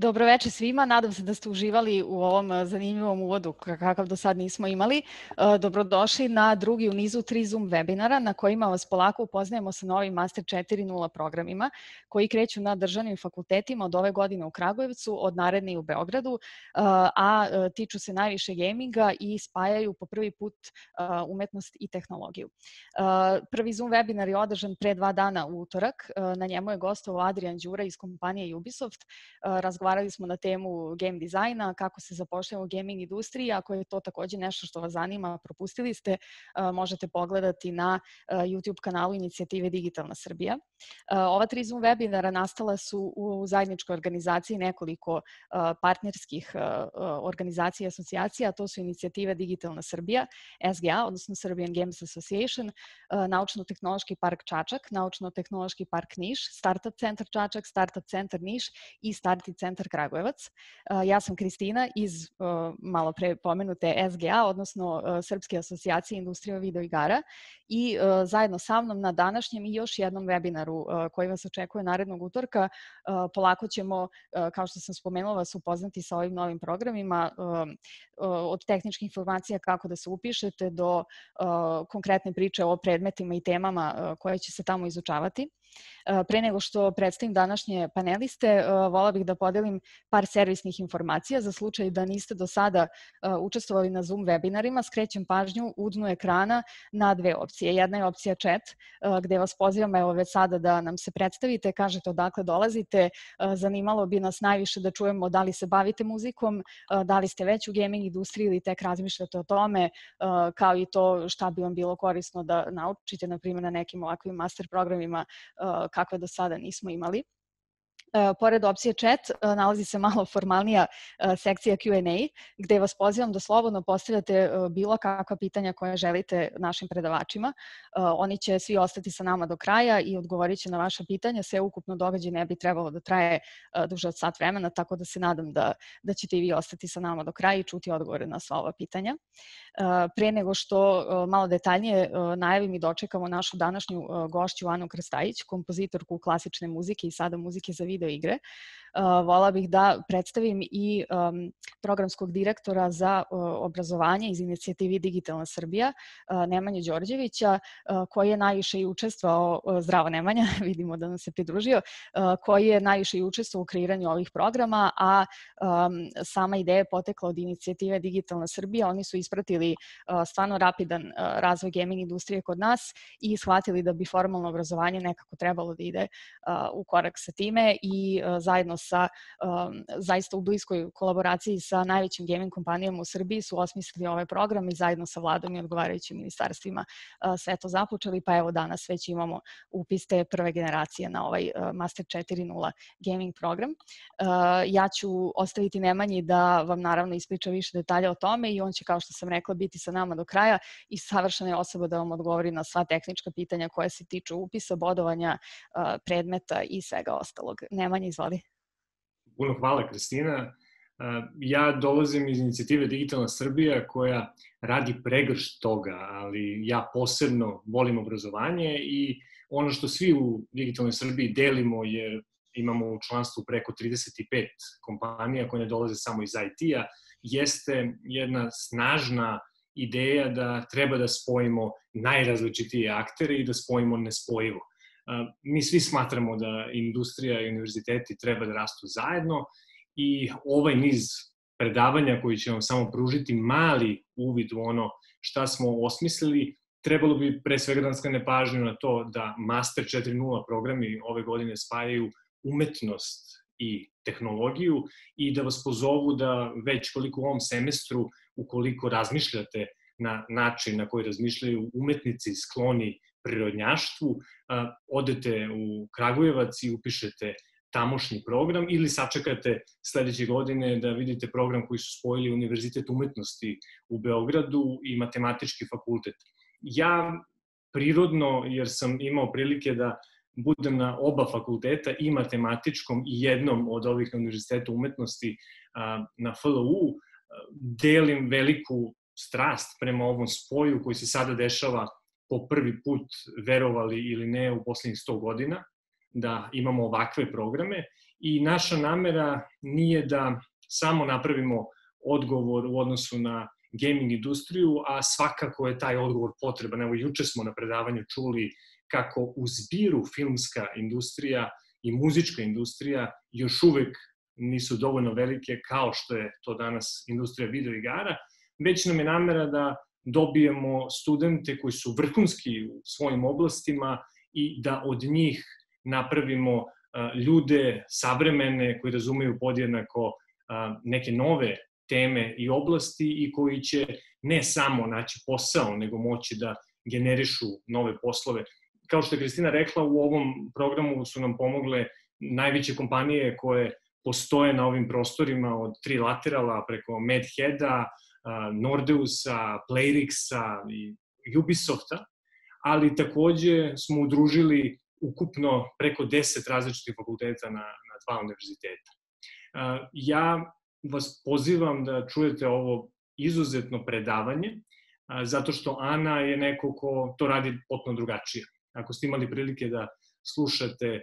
Dobroveče svima, nadam se da ste uživali u ovom zanimljivom uvodu kakav do sad nismo imali. Dobrodošli na drugi u nizu 3 Zoom webinara na kojima vas polako upoznajemo sa novim Master 4.0 programima koji kreću na državnim fakultetima od ove godine u Kragujevcu, od naredne u Beogradu, a tiču se najviše gaminga i spajaju po prvi put umetnost i tehnologiju. Prvi Zoom webinar je održan pre 2 dana u utorak. Na njemu je gostovao Adrian Đura iz kompanije Ubisoft. Razgovarali smo na temu game dizajna, kako se zapošljamo u gaming industriji. Ako je to takođe nešto što vas zanima, propustili ste, možete pogledati na YouTube kanalu inicijative Digitalna Srbija. Ova 3 Zoom webinara nastala su u zajedničkoj organizaciji nekoliko partnerskih organizacija i asocijacija, a to su inicijativa Digitalna Srbija, SGA, odnosno Serbian Games Association, Naučno-tehnološki park Čačak, Naučno-tehnološki park Niš, Startup centar Čačak, Startup centar Niš i Startup centar Kragujevac. Ja sam Kristina iz malo pre pomenute SGA, odnosno Srpske asocijacije industrije videoigara, i zajedno sa mnom na današnjem i još jednom webinaru koji vas očekuje narednog utorka polako ćemo, kao što sam spomenula, vas upoznati sa ovim novim programima, od tehničkih informacija kako da se upišete do konkretne priče o predmetima i temama koje će se tamo izučavati. Pre nego što predstavim današnje paneliste, vola bih da podelim par servisnih informacija za slučaj da niste do sada učestvovali na Zoom webinarima. Skrećem pažnju u dnu ekrana na 2 opcije. Jedna je opcija chat, gde vas pozivam evo već sada da nam se predstavite, kažete odakle dolazite, zanimalo bi nas najviše da čujemo da li se bavite muzikom, da li ste već u gaming industriji ili tek razmišljate o tome, kao i to šta bi vam bilo korisno da naučite, na primjer na nekim ovakvim master programima kakve do sada nismo imali. Pored opcije chat nalazi se malo formalnija sekcija Q&A, gde vas pozivam da slobodno postavljate bilo kakva pitanja koje želite našim predavačima. Oni će svi ostati sa nama do kraja i odgovorit će na vaša pitanja. Sve ukupno događaj ne bi trebalo da traje duže od sat vremena, tako da se nadam da ćete i vi ostati sa nama do kraja i čuti odgovore na sva ova pitanja. Pre nego što malo detaljnije najavim i dočekamo našu današnju gošću Anu Krstajić, kompozitorku klasične muzike i sada muzike za video igre. Vola bih da predstavim i programskog direktora za obrazovanje iz inicijative Digitalna Srbija, Nemanju Đorđevića, koji je najviše i učestvovao, zdravo Nemanja, vidimo da nam se pridružio, koji je najviše i učestvovao u kreiranju ovih programa, a sama ideja je potekla od inicijative Digitalna Srbija. Oni su ispratili stvarno rapidan razvoj gaming industrije kod nas i shvatili da bi formalno obrazovanje nekako trebalo da ide u korak sa time i zajedno sa zaista u bliskoj kolaboraciji sa najvećim gaming kompanijama u Srbiji su osmislili ovaj program i zajedno sa vladom i odgovarajućim ministarstvima sve to započeli, pa evo danas već imamo upis te prve generacije na ovaj Master 4.0 gaming program. Ja ću ostaviti Nemanji da vam naravno ispriča više detalja o tome i on će, kao što sam rekla, biti sa nama do kraja i savršena je osoba da vam odgovori na sva tehnička pitanja koja se tiču upisa, bodovanja, predmeta i svega ostalog. Nemanja, izvoli. Puno hvala, Kristina. Ja dolazim iz inicijative Digitalna Srbija koja radi pregršt toga, ali ja posebno volim obrazovanje i ono što svi u Digitalnoj Srbiji delimo, jer imamo u članstvu preko 35 kompanija koje ne dolaze samo iz IT-a, jeste jedna snažna ideja da treba da spojimo najrazličitije aktere i da spojimo nespojivo. Mi svi smatramo da industrija i univerziteti treba da rastu zajedno i ovaj niz predavanja koji će vam samo pružiti mali uvid u ono šta smo osmislili, trebalo bi pre svega da skrene pažnju na to da Master 4.0 programi ove godine spajaju umetnost i tehnologiju i da vas pozovu da već koliko u ovom semestru, ukoliko razmišljate na način na koji razmišljaju umetnici skloni prirodnjaštvu, odete u Kragujevac i upišete tamošnji program ili sačekate sledeće godine da vidite program koji su spojili Univerzitet umetnosti u Beogradu i Matematički fakultet. Ja prirodno, jer sam imao prilike da budem na oba fakulteta, i matematičkom i jednom od ovih Univerziteta umetnosti na FLU, delim veliku strast prema ovom spoju koji se sada dešava po prvi put, verovali ili ne, u poslednjih 100 godina. da imamo ovakve programe i naša namera nije da samo napravimo odgovor u odnosu na gaming industriju, a svakako je taj odgovor potreban. Evo, juče smo na predavanju čuli kako u zbiru filmska industrija i muzička industrija još uvek nisu dovoljno velike kao što je to danas industrija videoigara, već nam je namera da dobijemo studente koji su vrhunski u svojim oblastima i da od njih napravimo ljude savremene koji razumeju podjednako neke nove teme i oblasti i koji će ne samo naći posao, nego moći da generišu nove poslove. Kao što je Kristina rekla, u ovom programu su nam pomogle najveće kompanije koje postoje na ovim prostorima, od Trilaterala preko Medheada, Nordeusa, Playrixa i Ubisofta, ali takođe smo udružili ukupno preko 10 različitih fakulteta na 2 univerziteta. Ja vas pozivam da čujete ovo izuzetno predavanje, zato što Ana je neko ko to radi potpuno drugačije. Ako ste imali prilike da slušate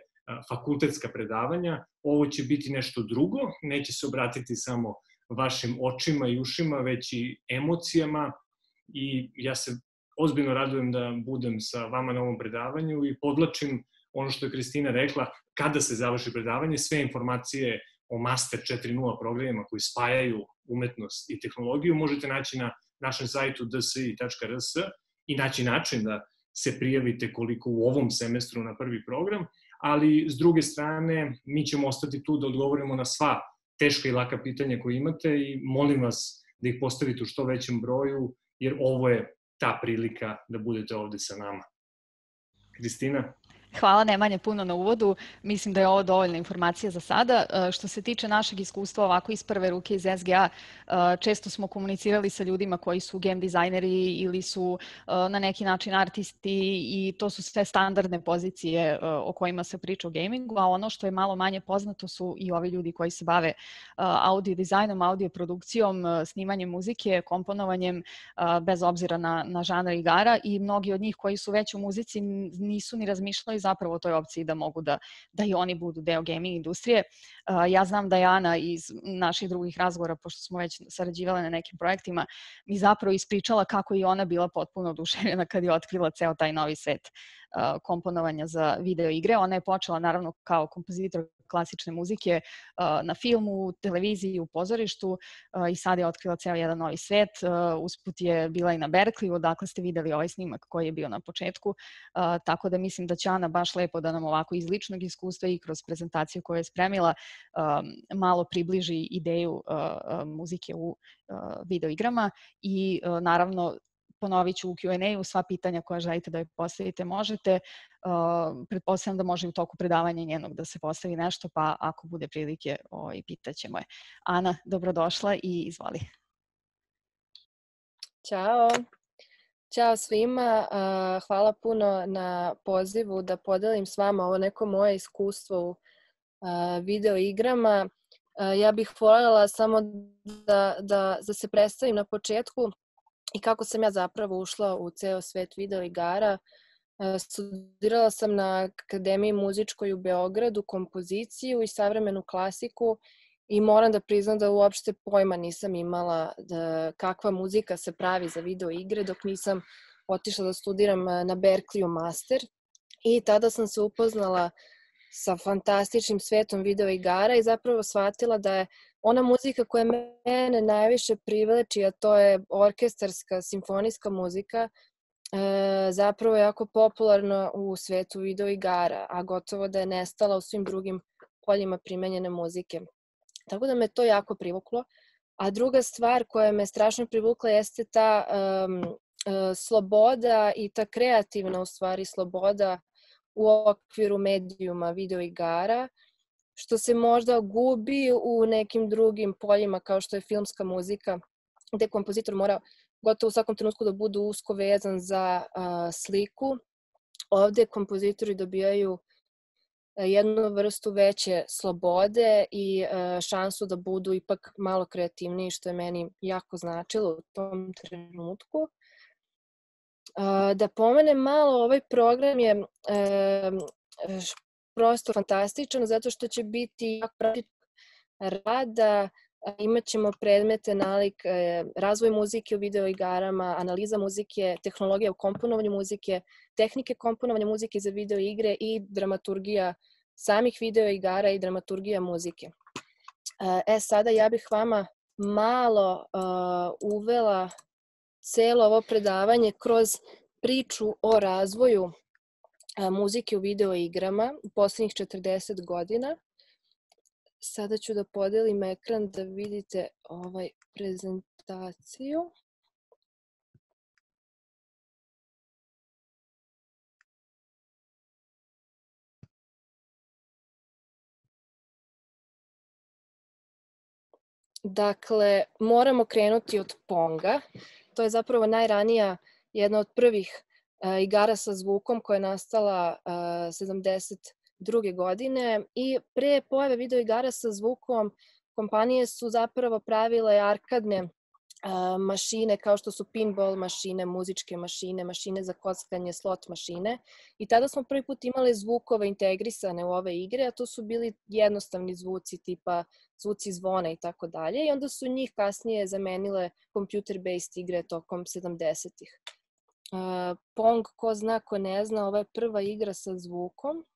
fakultetska predavanja, ovo će biti nešto drugo, neće se obratiti samo vašim očima i ušima, već i emocijama i ja se ozbiljno radujem da budem sa vama na ovom predavanju i podvlačim ono što je Kristina rekla, kada se završi predavanje, sve informacije o Master 4.0 programima koji spajaju umetnost i tehnologiju možete naći na našem sajtu dsi.rs i naći način da se prijavite koliko u ovom semestru na prvi program, ali s druge strane mi ćemo ostati tu da odgovorimo na sva teška i laka pitanja koje imate i molim vas da ih postavite u što većem broju, jer ovo je ta prilika da budete ovde sa nama. Kristina? Hvala Nemanja puno na uvodu. Mislim da je ovo dovoljna informacija za sada. Što se tiče našeg iskustva ovako iz prve ruke iz SGA, često smo komunicirali sa ljudima koji su game dizajneri ili su na neki način artisti i to su sve standardne pozicije o kojima se priča o gamingu, a ono što je malo manje poznato su i ovi ljudi koji se bave audio dizajnom, audio produkcijom, snimanjem muzike, komponovanjem bez obzira na žanr igara i mnogi od njih koji su već u muzici nisu ni razmišljali zapravo o toj opciji da mogu da i oni budu deo gaming industrije. Ja znam da je Ana iz naših drugih razgovora, pošto smo već sarađivale na nekim projektima, mi zapravo ispričala kako i ona bila potpuno oduševljena kad je otkrila ceo taj novi svet komponovanja za video igre. Ona je počela naravno kao kompozitor klasične muzike na filmu, televiziji, u pozorištu i sad je otkrila ceo jedan novi svet. Usput je bila i na Berkleyu, dakle ste videli ovaj snimak koji je bio na početku, tako da mislim da će Ana baš lepo da nam ovako iz ličnog iskustva i kroz prezentaciju koju je spremila malo približi ideju muzike u videoigrama i naravno ponovit ću u Q&A-u sva pitanja koja želite da joj postavite možete. Pretpostavljam da može u toku predavanja njenog da se postavi nešto, pa ako bude prilike pitaćemo je. Ana, dobrodošla i izvoli. Ćao. Ćao svima. Hvala puno na pozivu da podelim s vama ovo neko moje iskustvo u video igrama. Ja bih voljela samo da se predstavim na početku i kako sam ja zapravo ušla u ceo svet video igara. Studirala sam na Akademiji muzičkoj u Beogradu kompoziciju i savremenu klasiku i moram da priznam da uopšte pojma nisam imala kakva muzika se pravi za video igre dok nisam otišla da studiram na Berkleyu master i tada sam se upoznala sa fantastičnim svetom video igara i zapravo shvatila da je ona muzika koja mene najviše privleči, a to je orkestarska, simfonijska muzika, zapravo je jako popularna u svetu video igara, a gotovo da je nestala u svim drugim poljima primenjene muzike. Tako da me to jako privuklo. A druga stvar koja me strašno privukla jeste ta sloboda i ta kreativna u stvari sloboda u okviru medijuma video igara, što se možda gubi u nekim drugim poljima kao što je filmska muzika, gde kompozitor mora gotovo u svakom trenutku da budu usko vezan za sliku. Ovde kompozitori dobijaju jednu vrstu veće slobode i šansu da budu ipak malo kreativniji, što je meni jako značilo u tom trenutku. Da pomenem malo, ovaj program je prosto fantastičan zato što će biti rada, imat ćemo predmete nalik razvoj muzike u videoigarama, analiza muzike, tehnologija u komponovanju muzike, tehnike komponovanja muzike za videoigre i dramaturgija samih videoigara i dramaturgija muzike. Sada ja bih vama malo uvela celo ovo predavanje kroz priču o razvoju muzike u videoigrama u poslednjih 40 godina. Sada ću da podelim ekran da vidite prezentaciju. Dakle, moramo krenuti od Ponga. To je zapravo najranija, jedna od prvih igara sa zvukom koja je nastala 72. godine i pre pojave videoigara sa zvukom kompanije su zapravo pravile arkadne mašine kao što su pinball mašine, muzičke mašine, mašine za kockanje, slot mašine i tada smo prvi put imali zvukove integrisane u ove igre, a to su bili jednostavni zvuci tipa zvuci zvona i tako dalje i onda su njih kasnije zamenile computer-based igre tokom 70-ih. Pong, ko zna, ko ne zna, ovo je prva igra sa zvukom.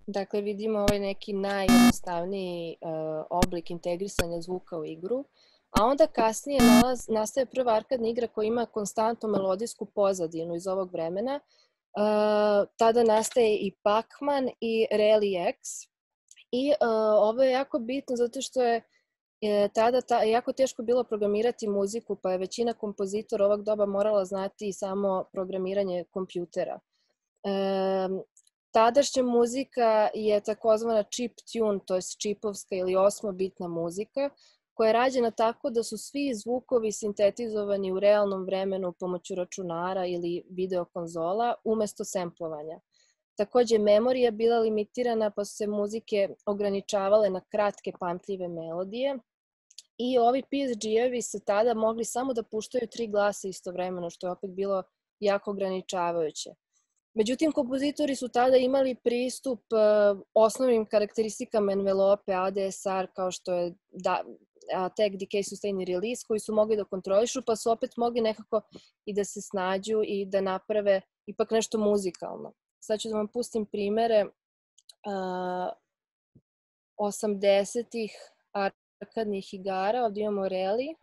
Dakle, vidimo ovaj neki najjednostavniji oblik integrisanja zvuka u igru, a onda kasnije nastaje prva arkadna igra koja ima konstantnu melodijsku pozadinu iz ovog vremena. Tada nastaje i Pac-Man i Rally X i ovo je jako bitno zato što je tada jako teško bilo programirati muziku, pa je većina kompozitora ovog doba morala znati samo programiranje kompjutera. Tadašnja muzika je takozvana chip tune, to je čipovska ili osmobitna muzika, koja je rađena tako da su svi zvukovi sintetizovani u realnom vremenu pomoću računara ili videokonzola umesto semplovanja. Takođe, memorija bila limitirana pa su se muzike ograničavale na kratke pamtljive melodije i ovi PSG-evi se tada mogli samo da puštaju 3 glasa istovremeno, što je opet bilo jako ograničavajuće. Međutim, kompozitori su tada imali pristup osnovnim karakteristikama envelope, ADSR, kao što je Tag, Decay, Sustain i Release, koji su mogli da kontrolišu, pa su opet mogli nekako i da se snađu i da naprave ipak nešto muzikalno. Sad ću da vam pustim primere 80-ih arkadnih igara. Ovdje imamo Rally.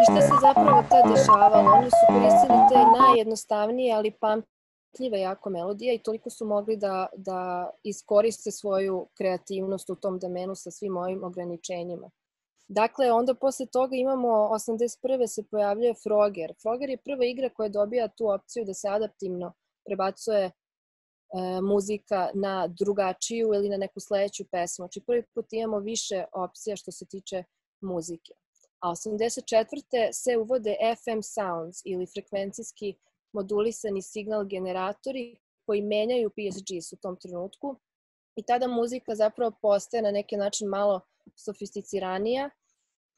I šta se zapravo tad dešavalo? Oni su koristili te najjednostavnije, ali pamtljive jako melodije i toliko su mogli da iskoriste svoju kreativnost u tom domenu sa svim ovim ograničenjima. Dakle, onda posle toga imamo 81. se pojavljuje Frogger. Frogger je prva igra koja dobija tu opciju da se adaptivno prebacuje muzika na drugačiju ili na neku sledeću pesmu. Znači, prvi put imamo više opcija što se tiče muzike. A 84. se uvode FM sounds ili frekvencijski modulisani signal generatori koji menjaju PSGs u tom trenutku i tada muzika zapravo postaje na neki način malo sofisticiranija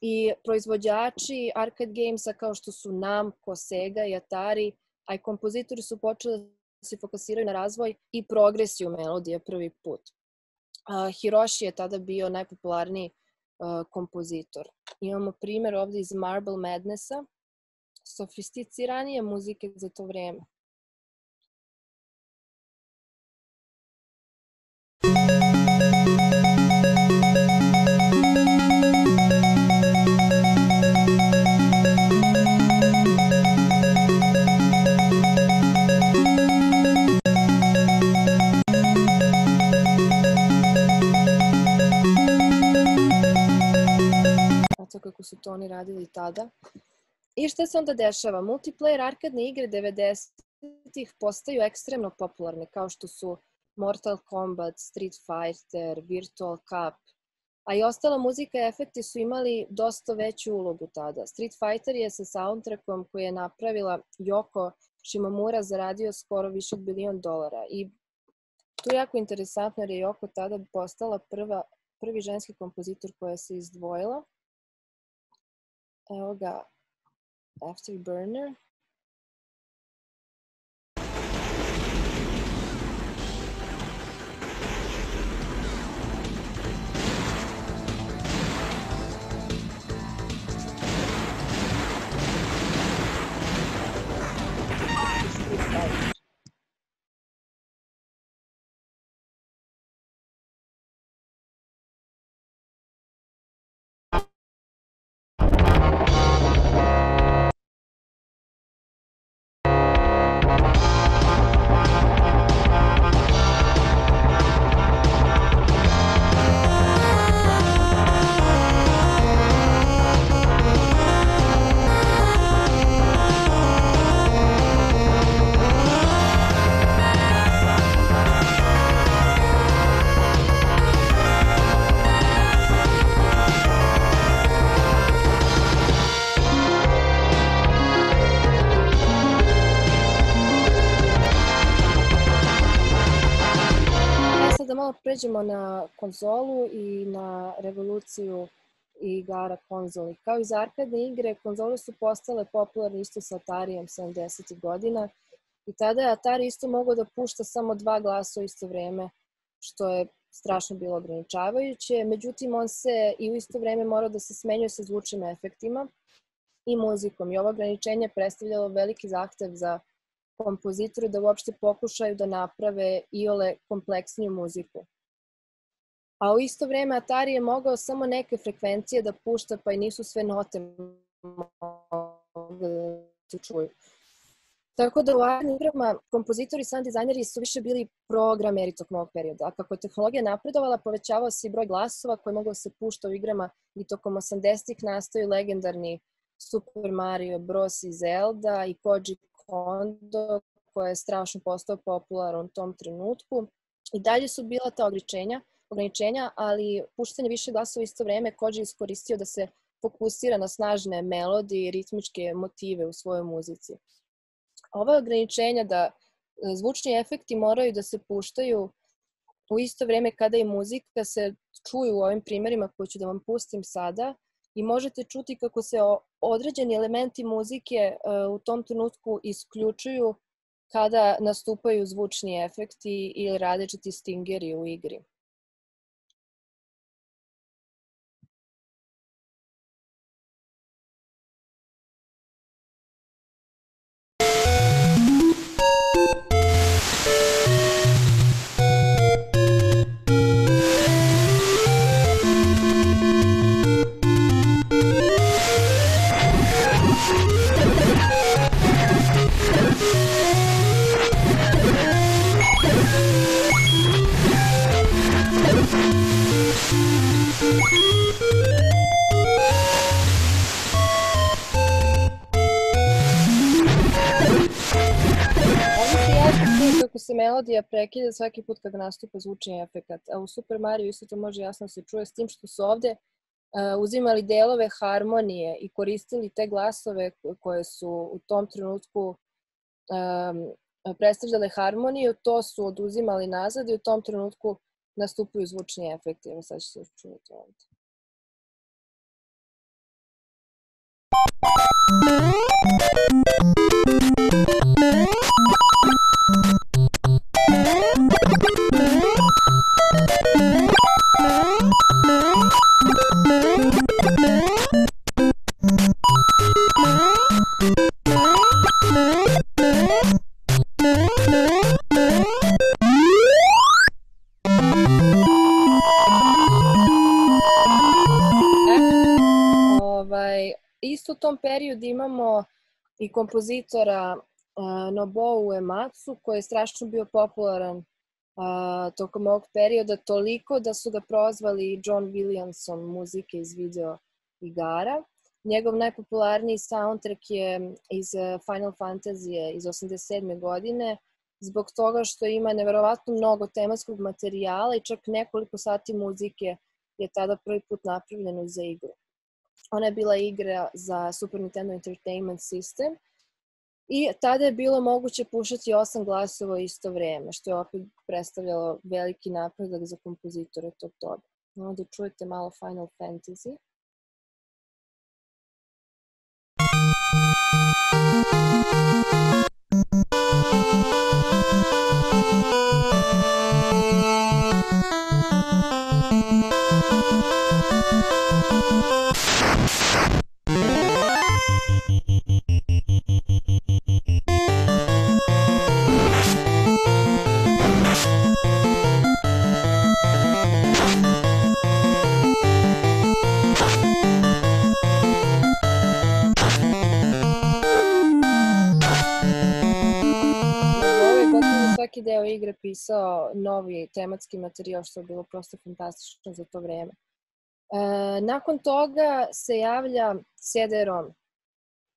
i proizvođači arcade gamesa kao što su Namco, Sega i Atari, a i kompozitori su počeli da se fokusiraju na razvoj i progresiju melodije prvi put. Hiroshi je tada bio najpopularniji kompozitor. Imamo primjer ovdje iz Marble Madnessa, sofisticiranije muzike za to vreme. su to oni radili tada. I šta se onda dešava? Multiplayer arkadne igre 90-ih postaju ekstremno popularne, kao što su Mortal Kombat, Street Fighter, Virtual Cop, a i ostala muzika i efekti su imali dosta veću ulogu tada. Street Fighter je sa soundtrackom koji je napravila Yoko Shimomura zaradio skoro više od $1 bilion. I tu je jako interesantno jer je Yoko tada postala prvi ženski kompozitor koja se izdvojila. Evo ga, Afterburner. Pređemo na konzolu i na revoluciju igara konzoli. Kao i za arkadne igre, konzole su postale popularne isto sa Atarijem 70. godina i tada je Atari isto mogao da pušta samo 2 glasa u isto vreme, što je strašno bilo ograničavajuće. Međutim, on se i u isto vreme morao da se smenjuje sa zvučnim efektima i muzikom. I ovo ograničenje predstavljalo veliki zahtev za kompozitore da uopšte pokušaju da naprave iole kompleksniju muziku. A u isto vreme Atari je mogao samo neke frekvencije da pušta, pa i nisu sve note mogle da se čuju. Tako da u arkadnim igrama kompozitori i sound dizajneri su više bili programeri tog novog perioda. A kako je tehnologija napredovala, povećavao se i broj glasova koji mogao se pušta u igrama i tokom 80-ih nastaju legendarni Super Mario Bros. I Zelda i Koji Kondo, koji je strašno postao popularan u tom trenutku. I dalje su bila ta ograničenja, ali puštanje više glasova isto vreme Koji je iskoristio da se fokusira na snažne melodije i ritmičke motive u svojoj muzici. Ova ograničenja da zvučni efekti moraju da se puštaju u isto vreme kada i muzika se čuju u ovim primerima koje ću da vam pustim sada i možete čuti kako se određeni elementi muzike u tom trenutku isključuju kada nastupaju zvučni efekti ili različiti stingeri u igri. Kako se melodija prekida svaki put kad nastupa zvučni efekat. A u Super Mario isto to može jasno se čuje s tim što su ovde uzimali delove harmonije i koristili te glasove koje su u tom trenutku predstavljale harmoniju, to su oduzimali nazad i u tom trenutku nastupaju zvučni efekti. Evo sad će se čuti ovde. Isto u tom periodu imamo i kompozitora Nobuo Uematsu, koji je strašno bio popularan tokom ovog perioda, toliko da su ga prozvali John Williamson muzike iz video igara. Njegov najpopularniji soundtrack je iz Final Fantasy iz 87. godine, zbog toga što ima neverovatno mnogo tematskog materijala i čak nekoliko sati muzike je tada prvi put napravljeno za igru. Ona je bila igra za Super Nintendo Entertainment System i tada je bilo moguće puštati 8 glasova u isto vreme, što je opet predstavljalo veliki napredak za kompozitore tog doba. Ovdje čujete malo Final Fantasy. Svaki deo igre pisao novi tematski materijal, što je bilo prosto fantastično za to vreme. Nakon toga se javlja CD-ROM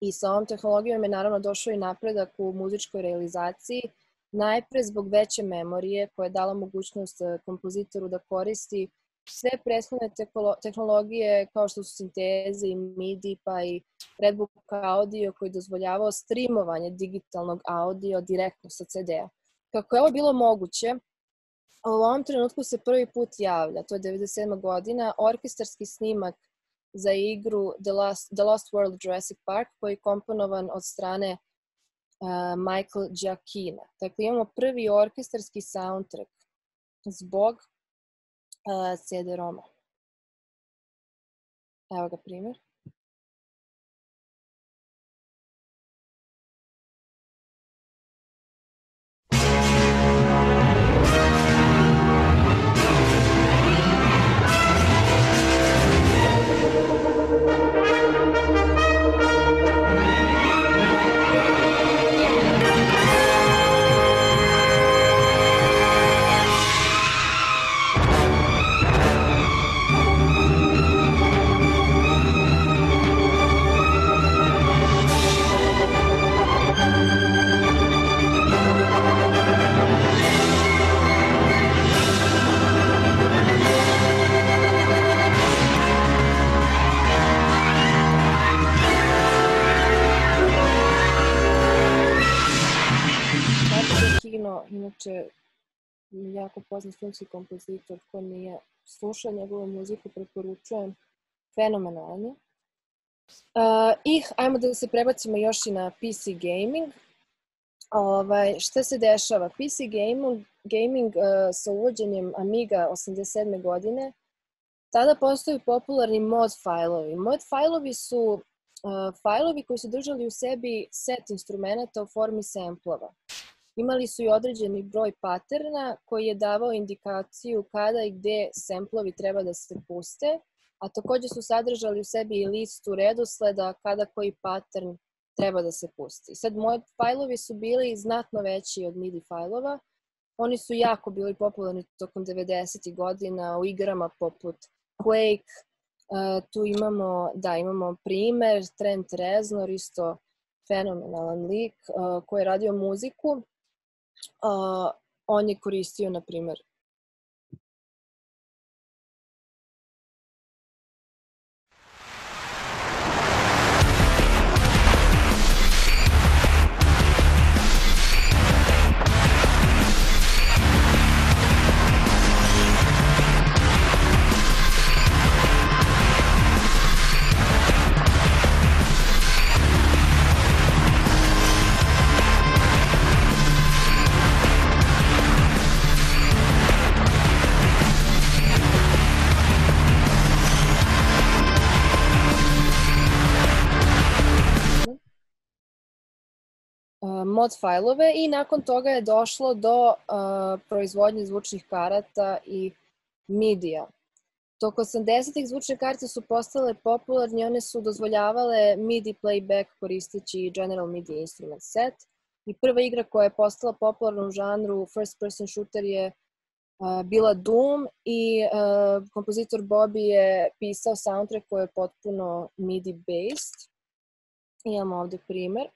i sa ovom tehnologijom je naravno došao i napredak u muzičkoj realizaciji, najpre zbog veće memorije koja je dala mogućnost kompozitoru da koristi sve prethodne tehnologije kao što su sinteze i MIDI pa i Redbook audio koji je dozvoljavao streamovanje digitalnog audio direktno sa CD-a. Kako je ovo bilo moguće, u ovom trenutku se prvi put javlja, to je 1997. godina, orkestarski snimak za igru The Lost World Jurassic Park koji je komponovan od strane Michael Giacchina. Dakle, imamo prvi orkestarski soundtrack zbog CD-ROM-a. Evo ga primjer. Inače, jako poznat filmski kompozitor, ko nije slušao njegovu muziku, preporučujem, fenomenalno. I ajmo da se prebacimo još i na PC gaming. Šta se dešava? PC gaming sa uvođenjem Amiga 87. godine, tada postoji popularni mod fajlovi. Mod fajlovi su fajlovi koji su držali u sebi set instrumenta u formi samplova. Imali su i određeni broj paterna koji je davao indikaciju kada i gde samplovi treba da se puste, a takođe su sadržali u sebi i listu redosleda kada koji pattern treba da se pusti. Sad, moji fajlovi su bili znatno veći od MIDI fajlova. Oni su jako bili popularni tokom 90. godina u igrama poput Quake. Tu imamo primer, Trent Reznor, isto fenomenalan lik koji je radio muziku. On je koristio, na primer, mod fajlove i nakon toga je došlo do proizvodnje zvučnih karata i MIDI-a. Tokom 80-ih zvučne karte su postale popularne i one su dozvoljavale MIDI playback koristeći General MIDI Instrument Set. I prva igra koja je postala popularna u žanru first person shooter je bila Doom i kompozitor Bobby je pisao soundtrack koji je potpuno MIDI-based. Imamo ovde primer.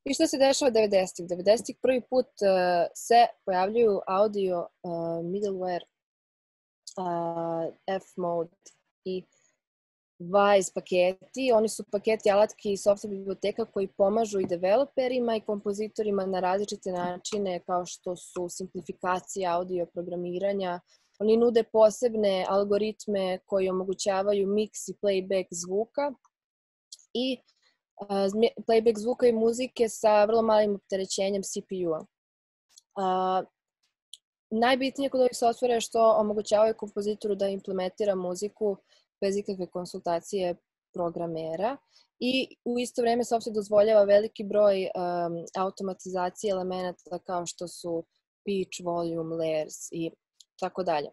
I što se dešava 90-ih? 90-ih prvi put se pojavljuju audio middleware, F-mode i Wise paketi. Oni su paketi alatki i software biblioteka koji pomažu i developerima i kompozitorima na različite načine kao što su simplifikacija audio programiranja. Oni nude posebne algoritme koji omogućavaju mix i playback zvuka i playback zvuka i muzike sa vrlo malim opterećenjem CPU-a. Najbitnije kod ovih softvera je što omogućavaju kompozitoru da implementira muziku bez ikakve konsultacije programera i u isto vreme softver dozvoljava veliki broj automatizacije elemenata kao što su pitch, volume, layers i tako dalje.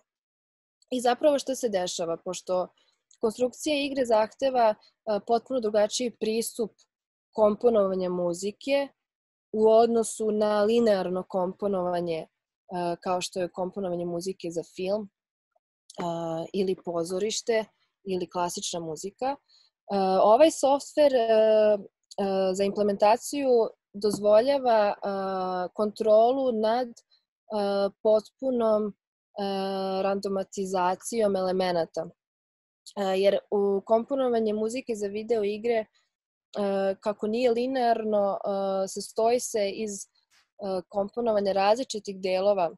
I zapravo što se dešava, pošto konstrukcija igre zahteva potpuno drugačiji pristup komponovanja muzike u odnosu na linearno komponovanje kao što je komponovanje muzike za film ili pozorište ili klasična muzika. Ovaj softver za implementaciju dozvoljava kontrolu nad potpunom randomatizacijom elemenata. Jer u komponovanje muzike za video igre, kako nije linearno, sastoji se iz komponovanja različitih delova,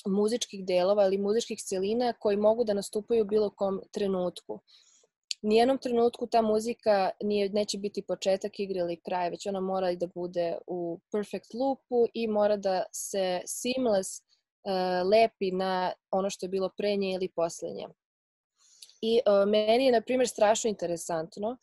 muzičkih delova ili muzičkih celina koji mogu da nastupaju u bilo kom trenutku. Nijednom trenutku ta muzika neće biti početak igre ili kraj, već ona mora i da bude u perfect loopu i mora da se seamless lepi na ono što je bilo pre nje ili posle nje. I meni je, na primjer, strašno interesantno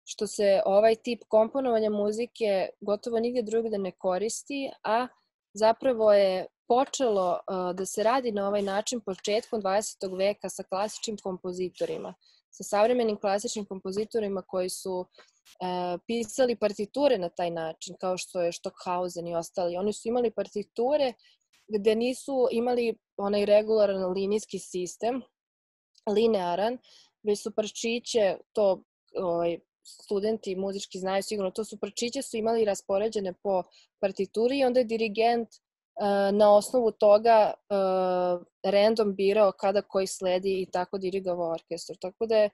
što se ovaj tip komponovanja muzike gotovo nigde drugde ne koristi, a zapravo je počelo da se radi na ovaj način početkom 20. veka sa klasičnim kompozitorima, sa savremenim klasičnim kompozitorima koji su pisali partiture na taj način, kao što je Stockhausen i ostali. Oni su imali partiture gde nisu imali onaj regularan linijski sistem, linearan, već su parčiće, to studenti muzički znaju sigurno, to su parčiće su imali raspoređene po partituri i onda je dirigent na osnovu toga random birao kada koji sledi i tako dirigovao orkestru. Tako da je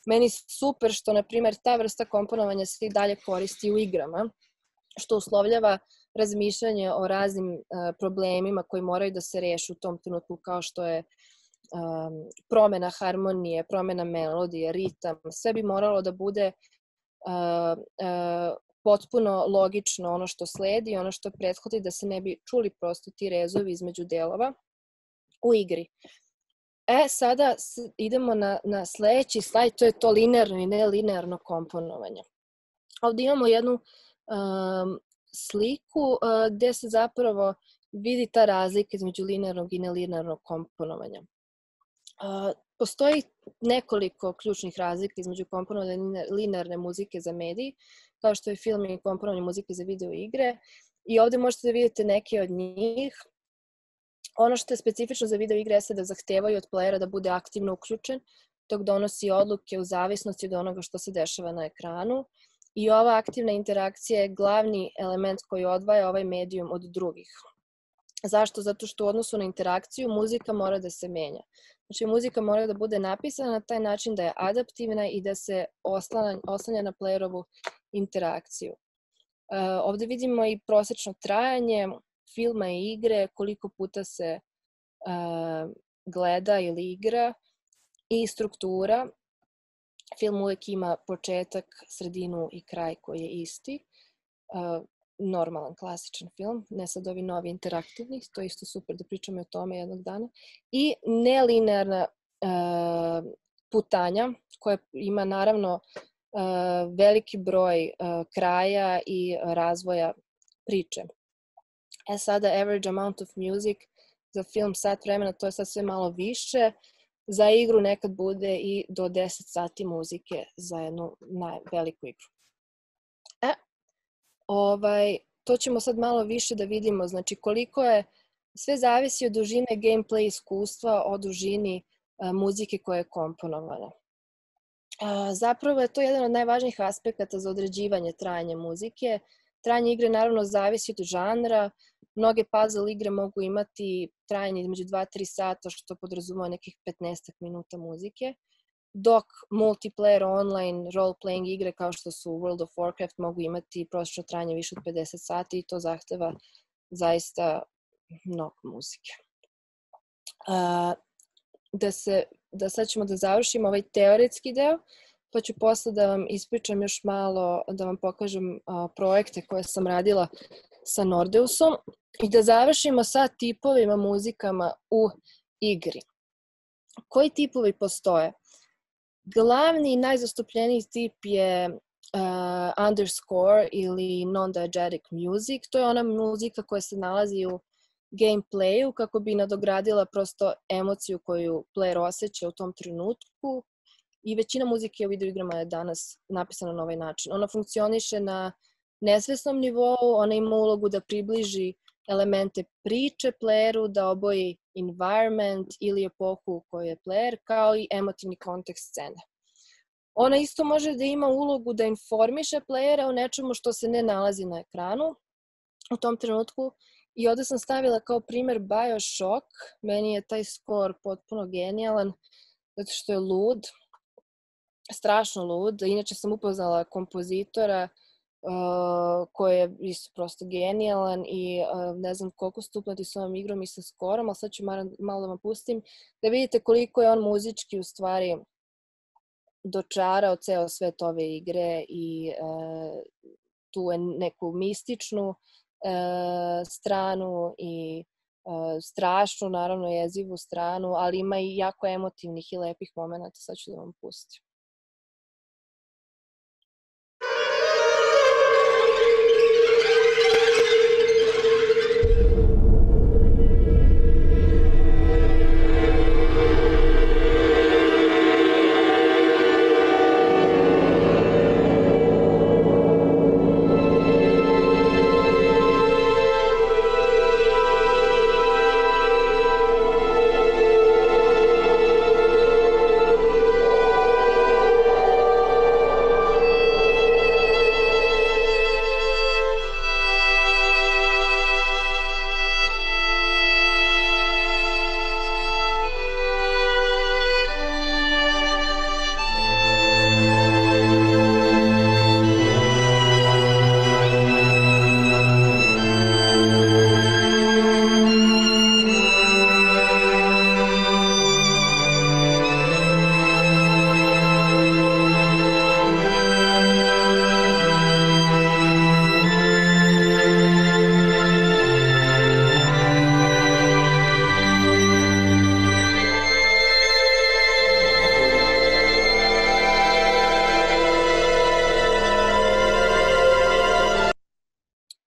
meni super što, na primjer, ta vrsta komponovanja se i dalje koristi u igrama, što uslovljava razmišljanje o raznim problemima koji moraju da se reše u tom trenutku, kao što je promena harmonije, promena melodije, ritam. Sve bi moralo da bude potpuno logično ono što sledi, ono što prethodi, da se ne bi čuli prosto ti rezovi između delova u igri. Sada idemo na sledeći slajd, to je to linearno i nelinearno komponovanje. Ovde imamo jednu sliku gde se zapravo vidi ta razlika između linearnog i nelinearnog komponovanja. Postoji nekoliko ključnih razlika između komponovanja linearne muzike za medij, kao što je film i komponovanje muzike za video igre. I ovde možete da vidite neke od njih. Ono što je specifično za video igre jeste da zahtevaju od playera da bude aktivno uključen, dok donosi odluke u zavisnosti od onoga što se dešava na ekranu. I ova aktivna interakcija je glavni element koji odvaja ovaj medijum od drugih. Zašto? Zato što u odnosu na interakciju muzika mora da se menja. Znači, muzika mora da bude napisana na taj način da je adaptivna i da se oslanja na playerovu interakciju. Ovde vidimo i prosečno trajanje filma i igre, koliko puta se gleda ili igra i struktura. Film uvek ima početak, sredinu i kraj koji je isti. Normalan, klasičan film, ne sad ovi novi interaktivni, to je isto super da pričamo o tome jednog dana. I nelinearna putanja koja ima naravno veliki broj kraja i razvoja priče. Sada average amount of music za film sat vremena, to je sad sve malo više. Za igru nekad bude i do 10 sati muzike za jednu veliku igru. To ćemo sad malo više da vidimo, znači koliko je, sve zavisi od dužine gameplay iskustva, od dužini muzike koja je komponovana. Zapravo je to jedan od najvažnijih aspekata za određivanje trajanja muzike. Trajanje igre naravno zavisi od žanra. Mnoge puzzle igre mogu imati trajanje između 2-3 sata, što podrazumeva nekih 15 minuta muzike, dok multiplayer online role-playing igre kao što su World of Warcraft mogu imati prosečno trajanje više od 50 sati i to zahteva zaista mnogo muzike. Da sad ćemo da završimo ovaj teoretski deo, pa ću posle da vam ispričam još malo, da vam pokažem projekte koje sam radila sa Nordeusom i da završimo sa tipovima muzikama u igri. Koji tipovi postoje? Glavni i najzastupljeniji tip je underscore ili non-diegetic music. To je ona muzika koja se nalazi u gameplayu kako bi nadogradila prosto emociju koju player osjeća u tom trenutku. I većina muzike u videoigrama je danas napisana na ovaj način. Ona funkcioniše na nesvesnom nivou, ona ima ulogu da približi elemente priče playeru, da oboji environment ili epohu u kojoj je player, kao i emotivni kontekst scene. Ona isto može da ima ulogu da informiše playera o nečemu što se ne nalazi na ekranu u tom trenutku. I ovde sam stavila kao primer BioShock. Meni je taj skor potpuno genijalan, zato što je lud, strašno lud. Inače sam upoznala kompozitora koji je isto prosto genijalan i ne znam koliko ste upoznati s ovom igrom i sa skorom, ali sad ću malo da vam pustim da vidite koliko je on muzički u stvari dočarao ceo svet ove igre i tu je neku mističnu stranu i strašnu, naravno jezivu stranu, ali ima i jako emotivnih i lepih momenta, sad ću da vam pustim.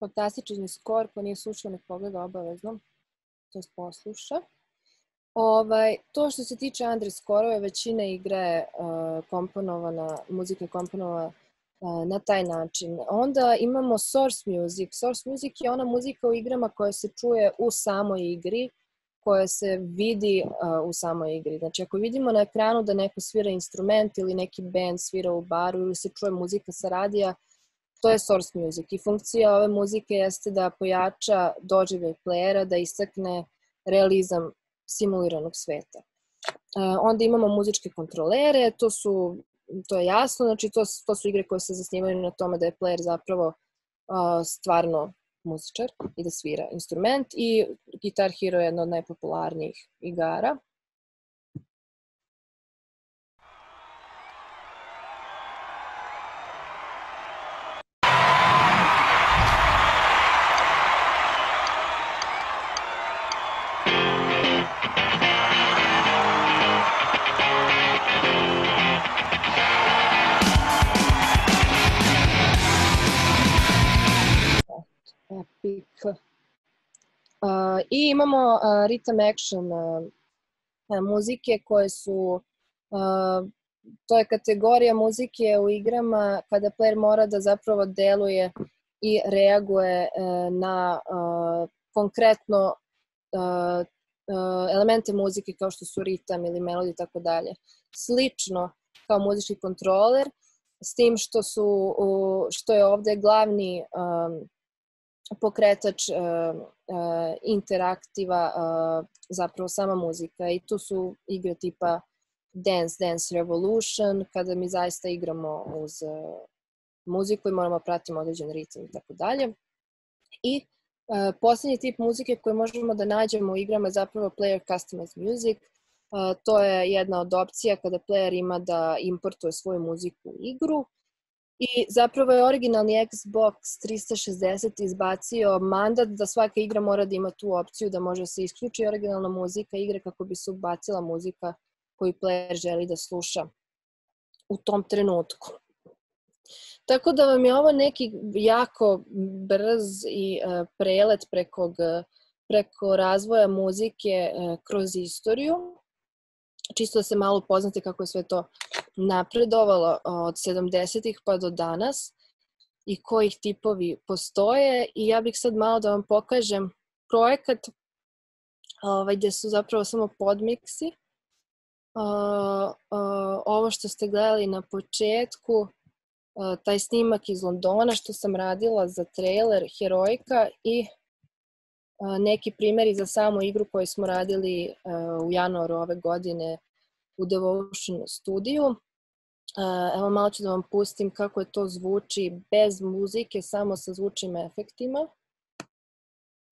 Fantastični skor, ko nije slušao, nek pogleda obavezno, to je posluša. To što se tiče underscore-ove, većina igre je komponovana, muzika je komponovana na taj način. Onda imamo source music. Source music je ona muzika u igrama koja se čuje u samoj igri, koja se vidi u samoj igri. Znači, ako vidimo na ekranu da neko svira instrument ili neki band svira u baru ili se čuje muzika sa radija, to je source music. I funkcija ove muzike jeste da pojača doživljaj playera, da istakne realizam simuliranog sveta. Onda imamo muzičke kontrolere, to je jasno, znači to su igre koje se zasnivaju na tome da je player zapravo stvarno muzičar i da svira instrument, i Guitar Hero je jedna od najpopularnijih igara. Epic. I imamo rhythm action muzike koje su, to je kategorija muzike u igrama kada player mora da zapravo deluje i reaguje na konkretno elemente muzike kao što su ritam ili melodija i tako dalje. Slično kao muzički kontroler, s tim što je ovde glavni pokretač interaktiva zapravo sama muzika, i tu su igre tipa Dance Revolution, kada mi zaista igramo uz muziku i moramo pratiti određen ritam i tako dalje. I poslednji tip muzike koji možemo da nađemo u igrama je zapravo Player Customized Music. To je jedna od opcija kada player ima da importuje svoju muziku u igru. I zapravo je originalni Xbox 360 izbacio mandat da svaka igra mora da ima tu opciju da može se isključi originalna muzika igre kako bi se ubacila muzika koju player želi da sluša u tom trenutku. Tako da vam je ovo neki jako brz i prelet preko razvoja muzike kroz istoriju. Čisto da se malo upoznate kako je sve to napredovalo od 70-ih pa do danas i kojih tipovi postoje. I ja bih sad malo da vam pokažem projekat gdje su zapravo samo podmiksi. Ovo što ste gledali na početku, taj snimak iz Londona što sam radila za trailer Heroika i neki primjeri za samu igru koju smo radili u januaru ove godine u Devotion studiju. Evo malo ću da vam pustim kako je to zvuči bez muzike, samo sa zvučnim efektima.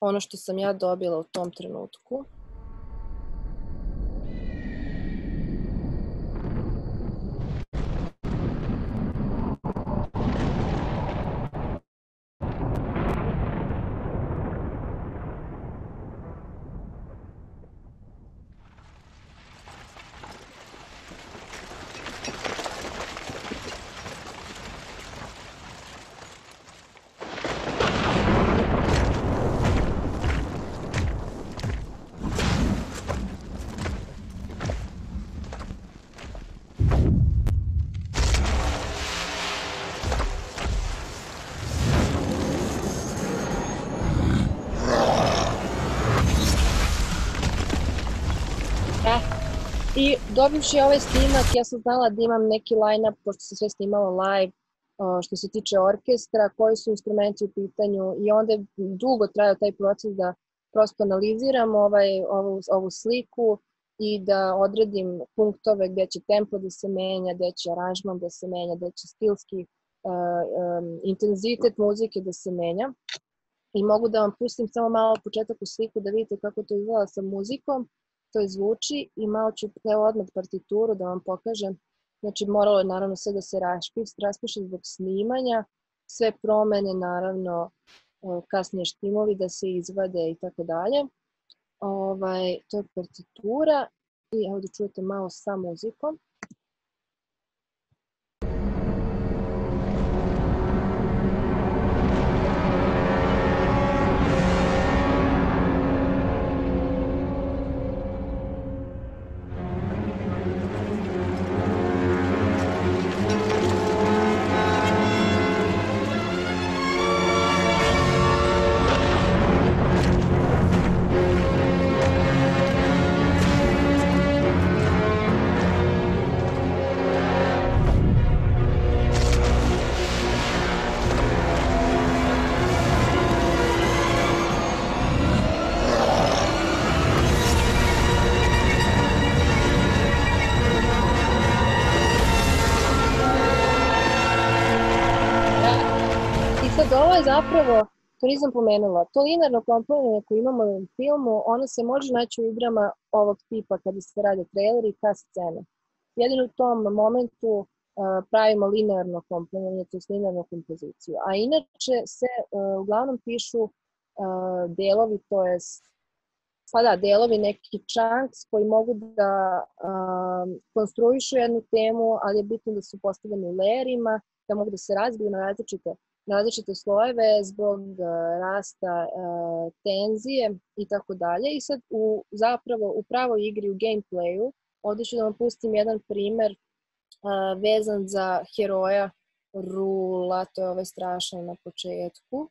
Ono što sam ja dobila u tom trenutku. I dobivši ovaj snimak, ja sam znala da imam neki line-up, pošto se sve snimalo live, što se tiče orkestra, koji su instrumenti u pitanju, i onda je dugo trajao taj proces da prosto analiziram ovu sliku i da odredim punktove gde će tempo da se menja, gde će aranžman da se menja, gde će stilski intenzitet muzike da se menja. I mogu da vam pustim samo malo početak u sliku da vidite kako to izgleda sa muzikom. To je zvuči i malo ću odmah partituru da vam pokažem. Znači moralo je naravno sve da se raspiše zbog snimanja, sve promene naravno, kasnije štimovi da se izvade i tako dalje. To je partitura i evo da čujete malo sa muzikom. zapravo, to nisam pomenula, to linearno komponovanje koje imamo u filmu, ono se može naći u igrama ovog tipa kada se rade traileri i cast scene. Jedino u tom momentu pravimo linearno komponovanje, to je linearnu kompoziciju. A inače se uglavnom pišu delovi, to je delovi, neki chunks koji mogu da konstruišu jednu temu, ali je bitno da su postavljeni u layerima, da mogu da se razbiju na različite slojeve zbog rasta tenzije i tako dalje. I sad u pravoj igri, u gameplayu, ovdje ću da vam pustim jedan primer vezan za heroja Rula, to je ovaj strašan na početku,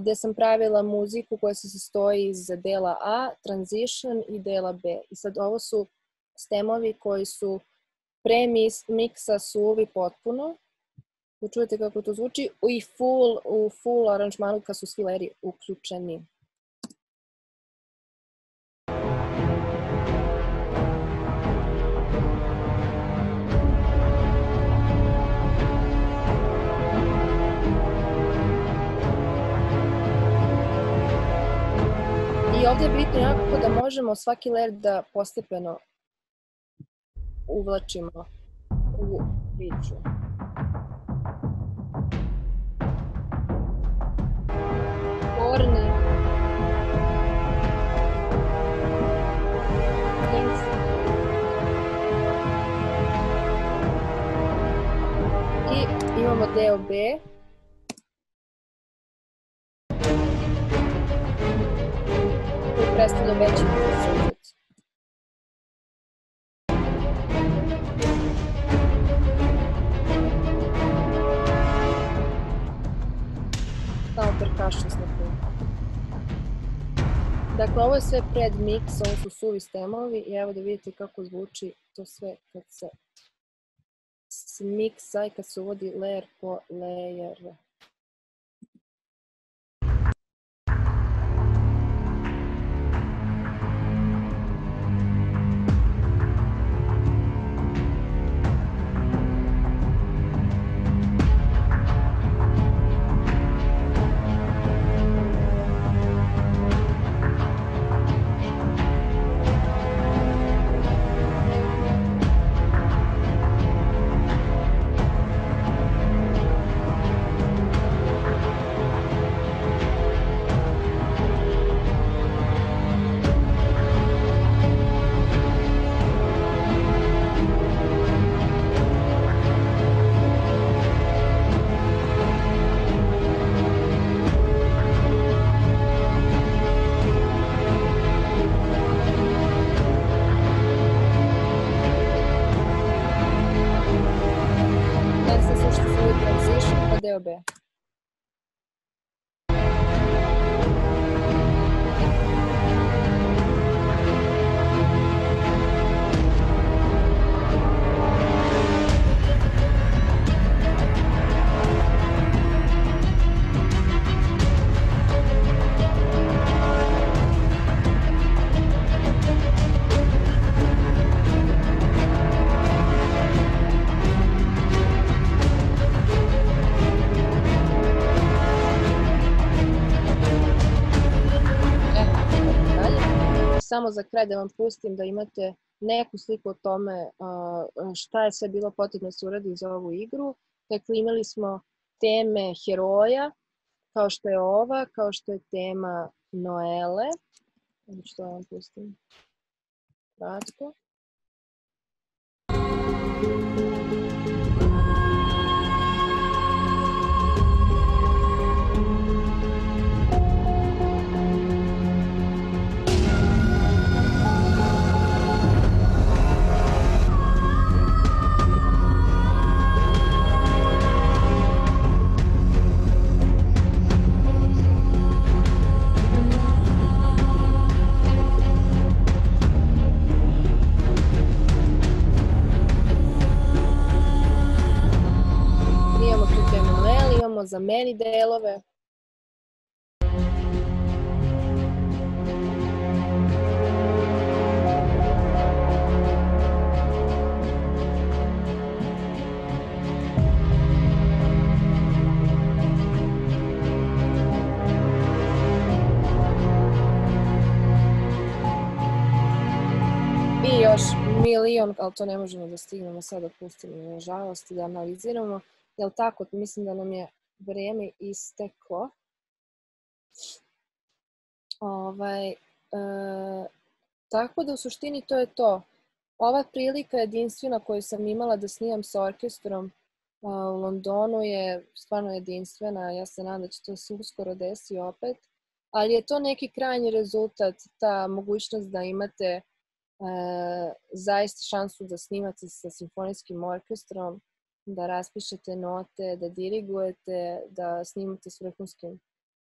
gde sam pravila muziku koja se sastoji iz dela A, transition i dela B. I sad ovo su stemovi koji su pre miksa suvi potpuno. Da čujete kako to zvuči i u full aranžmanu kad su svi layeri uključeni. I ovdje je bitno jako da možemo svaki layer da postepeno uvlačimo u priču. Gornji. I imamo deo B. Koji predstavlja veći sužet. Samo percussion snapuje. Dakle, ovo je sve pred mix, ovo su suvi stemovi i evo da vidite kako zvuči to sve kad se miksa i kad se uvodi layer po layer. Deo B. Samo za kraj da vam pustim da imate neku sliku o tome šta je sve bilo potrebno da se uradi za ovu igru. Dakle, imali smo teme heroja, kao što je ova, kao što je tema Noele. Što vam pustim? Kratko. Za meni delove. još milion, ali to ne možemo da stignemo sada, pustimo nažalost da analiziramo. Jel tako? Mislim da nam je vreme isteklo. Tako da u suštini to je to. Ova prilika jedinstvena koju sam imala da snimam sa orkestrom u Londonu je stvarno jedinstvena. Ja se nadam da će to se uskoro desi opet. Ali je to neki krajnji rezultat, ta mogućnost da imate zaista šansu da snimate sa simfonijskim orkestrom, da raspišete note, da dirigujete, da snimate s vrhunskim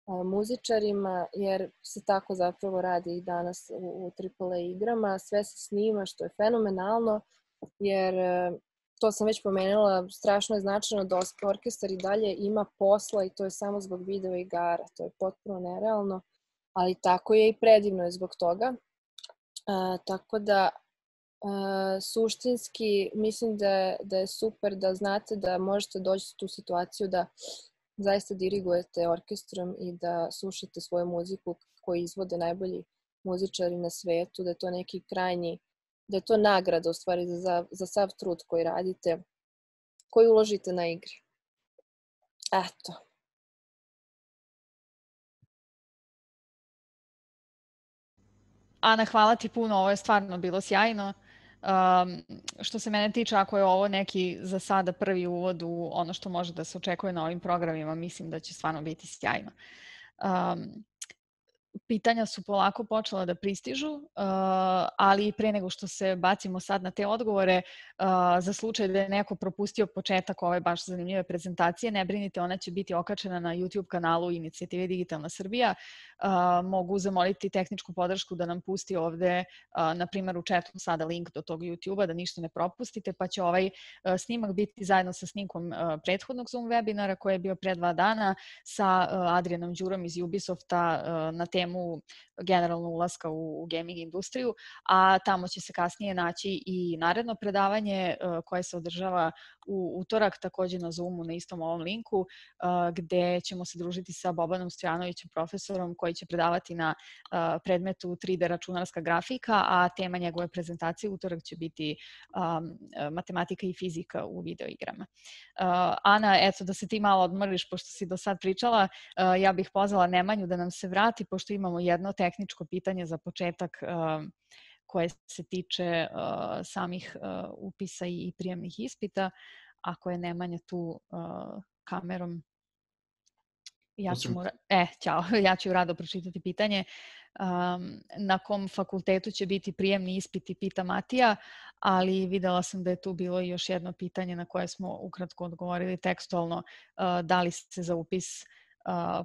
muzičarima, jer se tako zapravo radi i danas u AAA igrama. Sve se snima, što je fenomenalno, jer to sam već pomenula, strašno je značajno da orkestar i dalje ima posla i to je samo zbog video igara. To je potpuno nerealno, ali tako je i predivno je zbog toga. Tako da suštinski mislim da je super da znate da možete doći u tu situaciju da zaista dirigujete orkestrom i da slušate svoju muziku koju izvode najbolji muzičari na svetu, da je to neki krajnji, da je to nagrada u stvari za sav trud koji radite, koji uložite na igri. Eto. Ana, hvala ti puno, ovo je stvarno bilo sjajno. Što se mene tiče, ako je ovo neki za sada prvi uvod u ono što može da se očekuje na ovim programima, mislim da će stvarno biti sjajno. Pitanja su polako počela da pristižu, ali pre nego što se bacimo sad na te odgovore, za slučaj da je neko propustio početak ove baš zanimljive prezentacije, ne brinite, ona će biti okačena na YouTube kanalu Inicijative Digitalna Srbija. Mogu zamoliti tehničku podršku da nam pusti ovde, na primjer u chatu sada link do tog YouTube-a, da ništa ne propustite, pa će ovaj snimak biti zajedno sa snimkom prethodnog Zoom webinara koji je bio pre 2 dana sa Adrianom Đurom iz Ubisofta na temu generalno ulaska u gaming industriju, a tamo će se kasnije naći i naredno predavanje koje se održava u utorak, takođe na Zoomu, na istom ovom linku, gde ćemo se družiti sa Bobanom Stojanovićem, profesorom koji će predavati na predmetu 3D računarska grafika, a tema njegove prezentacije utorak će biti matematika i fizika u videoigrama. Ana, eto da se ti malo odmoriš, pošto si do sad pričala, ja bih pozvala Nemanju da nam se vrati, pošto imamo jedno tehničko pitanje za početak koje se tiče samih upisa i prijemnih ispita. Ako je Nemanja tu kamerom, ja ću rado pročitati pitanje. Na kom fakultetu će biti prijemni ispiti, pita Matija, ali videla sam da je tu bilo i još jedno pitanje na koje smo ukratko odgovorili tekstualno, da li se za upis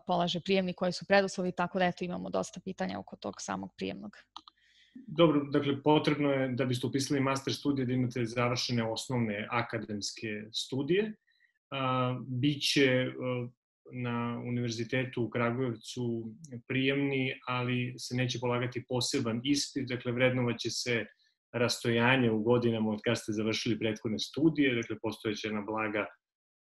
polaže prijemni, koji su preduslovi, tako da eto imamo dosta pitanja oko tog samog prijemnog. Dobro, dakle, potrebno je da biste upisali master studije da imate završene osnovne akademske studije. Biće na Univerzitetu u Kragujevcu prijemni, ali se neće polagati poseban ispit, dakle, vrednovaće se rastojanje u godinama od kada ste završili prethodne studije, dakle, postojeće jedna blaga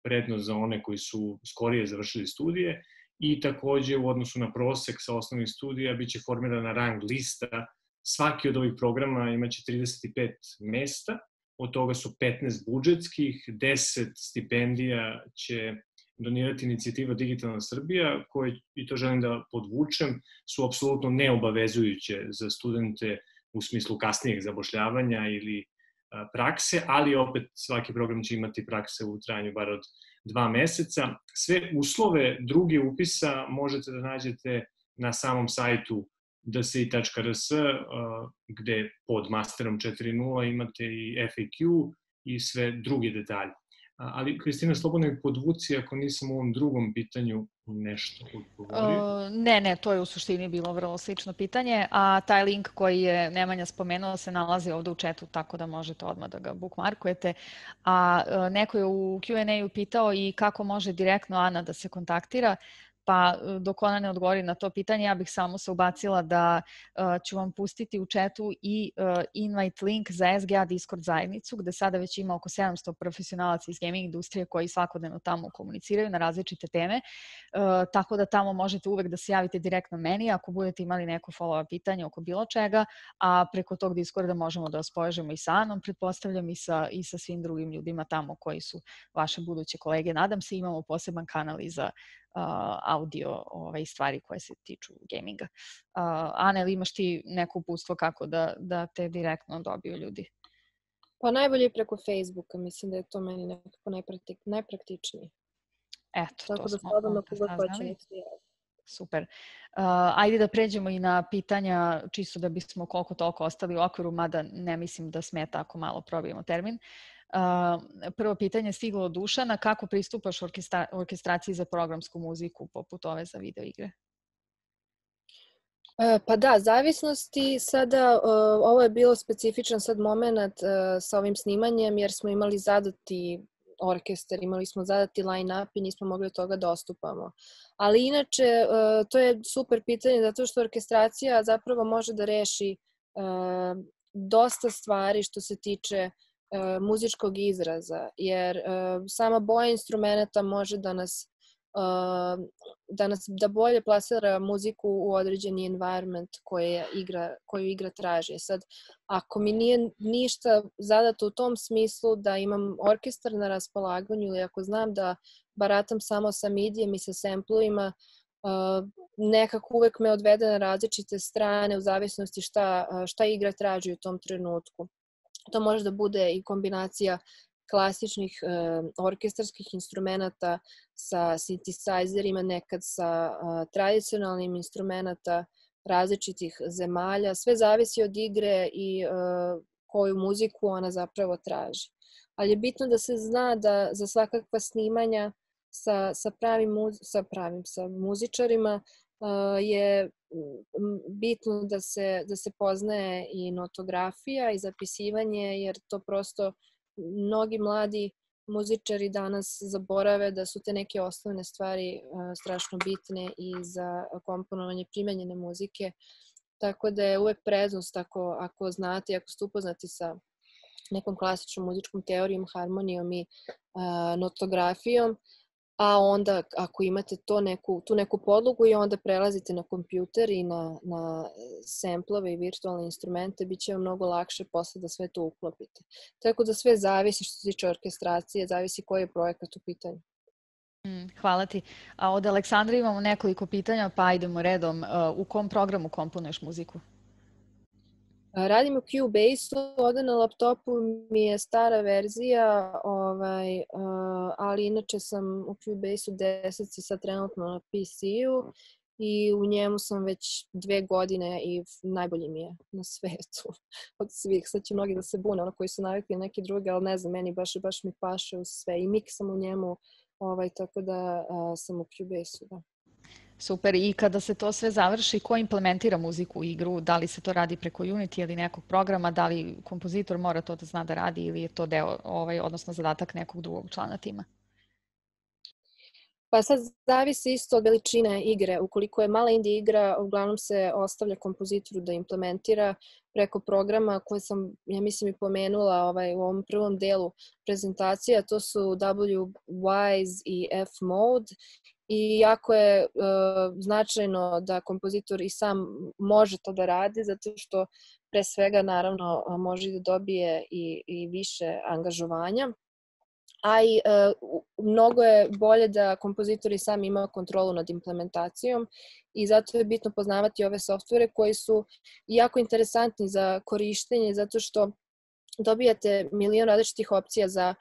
prednost za one koji su skorije završili studije i takođe u odnosu na prosek sa osnovnih studija biće formirana rang lista. Svaki od ovih programa imaće 35 mesta, od toga su 15 budžetskih, 10 stipendija će donirati Inicijativa Digitalna Srbija, koje, i to želim da podvučem, su apsolutno neobavezujuće za studente u smislu kasnijeg zapošljavanja ili prakse, ali opet svaki program će imati prakse u trajanju bar od 2 meseca. Sve uslove druge upisa možete da nađete na samom sajtu dsi.rs, gde pod Masterom 4.0 imate i FAQ i sve druge detalje. Ali, Kristina, slobodno mi podvuci ako nisam u ovom drugom pitanju nešto odgovorio. Ne, to je u suštini bilo vrlo slično pitanje, a taj link koji je Nemanja spomenuo se nalazi ovde u chatu, tako da možete odmah da ga bookmarkujete. A neko je u Q&A-u pitao i kako može direktno Ana da se kontaktira. Pa dok ona ne odgovori na to pitanje, ja bih samo se ubacila da ću vam pustiti u chatu i invite link za SGA Discord zajednicu, gde sada već ima oko 700 profesionalaca iz gaming industrije koji svakodnevno tamo komuniciraju na različite teme, tako da tamo možete uvek da se javite direktno meni ako budete imali neko follow-up pitanje oko bilo čega, a preko tog Discorda možemo da vas povežemo i sa Anom, pretpostavljam, i sa svim drugim ljudima tamo koji su vaše buduće kolege. Nadam se, imamo poseban kanal i za audio stvari koje se tiču gaminga. Ana, ili imaš ti neko uputstvo kako da te direktno dobiju ljudi? Pa najbolje je preko Facebooka, mislim da je to meni nekako najpraktičnije. Eto, tako to da smo slobodno onda koga hoće saznali. nek se javi. Super. Ajde da pređemo i na pitanja, čisto da bismo koliko toliko ostali u okviru, mada ne mislim da smeta ako malo probijemo termin. Prvo pitanje stiglo od Dušana, kako pristupaš orkestraciji za programsku muziku poput ove za video igre? Pa da, zavisnosti sada, ovo je bilo specifičan sad moment sa ovim snimanjem jer smo imali zadati orkestar, imali smo zadati line-up i nismo mogli od toga da odstupamo. Ali inače, to je super pitanje zato što orkestracija zapravo može da reši dosta stvari što se tiče muzičkog izraza, jer sama boja instrumenta može da bolje plasira muziku u određeni environment koju igra traži. Sad, ako mi nije ništa zadato u tom smislu da imam orkestar na raspolaganju ili ako znam da baratam samo sa midijem i sa samplovima, nekako uvek me odvede na različite strane u zavisnosti šta igra traži u tom trenutku. To može da bude i kombinacija klasičnih orkestarskih instrumenata sa synthesizerima, nekad sa tradicionalnim instrumenata različitih zemalja. Sve zavisi od igre i koju muziku ona zapravo traži. Ali je bitno da se zna da za svakakva snimanja sa muzičarima je bitno da se poznaje i notografija i zapisivanje, jer to prosto mnogi mladi muzičari danas zaborave da su te neke osnovne stvari strašno bitne i za komponovanje primenjene muzike. Tako da je uvek prednost ako znate, ako ste upoznati sa nekom klasičnom muzičkom teorijom, harmonijom i notografijom, a onda ako imate tu neku podlogu i onda prelazite na kompjuter i na samplove i virtualne instrumente, bit će vam mnogo lakše posle da sve to uklopite. Tako da sve zavisi što se tiče orkestracije, zavisi koji je projekat u pitanju. Hvala ti. A od Aleksandra imamo nekoliko pitanja, pa ajdemo redom. U kom programu komponuješ muziku? Radim u Cubase-u, ovde na laptopu mi je stara verzija, ali inače sam u Cubase-u 10 sad trenutno na PC-u i u njemu sam već 2 godine i najbolji mi je na svetu od svih. Sad će mnogi da se bune, ono koji su navikli neke druge, ali ne znam, meni baš mi paše u sve i miksam u njemu, tako da sam u Cubase-u, da. Super. I kada se to sve završi, ko implementira muziku u igru? Da li se to radi preko Unity ili nekog programa? Da li kompozitor mora to da zna da radi ili je to deo, odnosno zadatak nekog drugog člana tima? Pa sad zavisi isto od veličine igre. Ukoliko je mala indie igra, uglavnom se ostavlja kompozitoru da implementira preko programa koje sam, ja mislim, i pomenula u ovom prvom delu prezentacija. To su WWise i F-Mode. I jako je značajno da kompozitor i sam može to da radi, zato što pre svega naravno može da dobije i više angažovanja. A i mnogo je bolje da kompozitor i sam ima kontrolu nad implementacijom i zato je bitno poznavati ove softvere koji su jako interesantni za korištenje, zato što dobijate milion različitih opcija za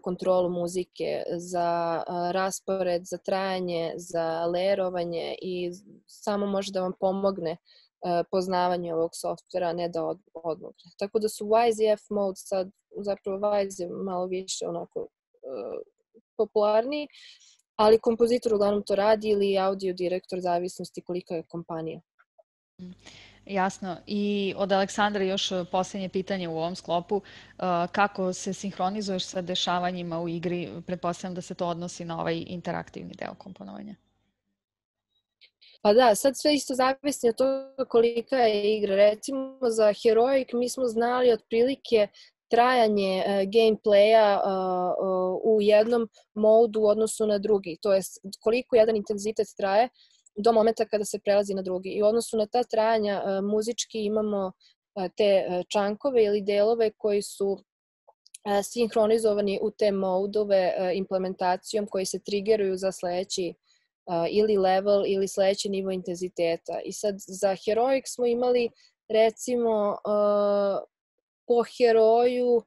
kontrolu muzike, za raspored, za trajanje, za lerovanje i samo može da vam pomogne poznavanje ovog softvera, a ne da odmogne. Tako da su Wise i F-Mode sad, zapravo Wise je malo više onako popularniji, ali kompozitor uglavnom to radi ili audio direktor, zavisnosti kolika je kompanija. Jasno. I od Aleksandra još posljednje pitanje u ovom sklopu. Kako se sinhronizuješ sa dešavanjima u igri? Pretpostavljam da se to odnosi na ovaj interaktivni deo komponovanja. Pa da, sad sve isto zavisi od toga kolika je igra. Recimo za Heroic mi smo znali otprilike trajanje gameplaya u jednom modu u odnosu na drugi. To je koliko jedan intenzitet traje do momenta kada se prelazi na drugi. I u odnosu na ta trajanja muzički imamo te čankove ili delove koji su sinhronizovani u te modove implementacijom koji se triggeruju za sledeći ili level ili sledeći nivo intenziteta. I sad za Heroic smo imali recimo po heroju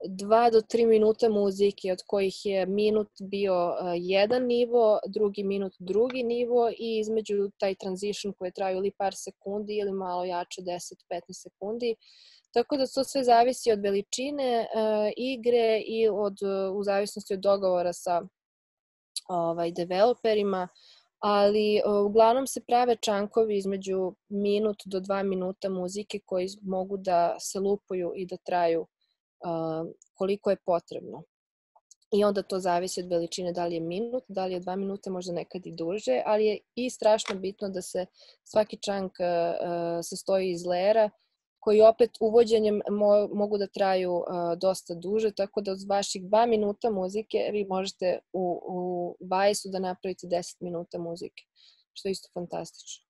2 do 3 minuta muzike, od kojih je minut bio jedan nivo, drugi minut drugi nivo i između taj transition koji traju ili par sekundi ili malo jače 10-15 sekundi. Tako da to sve zavisi od veličine igre i u zavisnosti od dogovora sa developerima, ali uglavnom se prave čankovi između minut do 2 minuta muzike koji mogu da se lupuju i da traju koliko je potrebno. I onda to zavisi od veličine, da li je minut, da li je 2 minuta, možda nekad i duže, ali je i strašno bitno da se svaki čank sastoji iz lejera koji opet uvođenjem mogu da traju dosta duže, tako da od vaših 2 minuta muzike vi možete u Vice-u da napravite 10 minuta muzike, što je isto fantastično.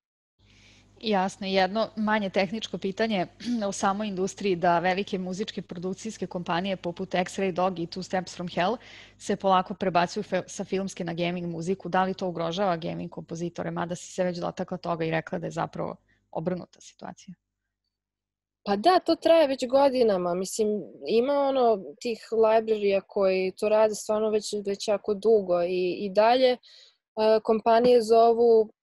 Jasno, jedno manje tehničko pitanje u samoj industriji da velike muzičke produkcijske kompanije poput X-Ray Dog i Two Steps from Hell se polako prebacuju sa filmske na gaming muziku. Da li to ugrožava gaming kompozitore? Mada si se već dotakla toga i rekla da je zapravo obrnuta situacija. Pa da, to traje već godinama. Mislim, ima tih librarija koji to rade stvarno već jako dugo i dalje kompanije zovu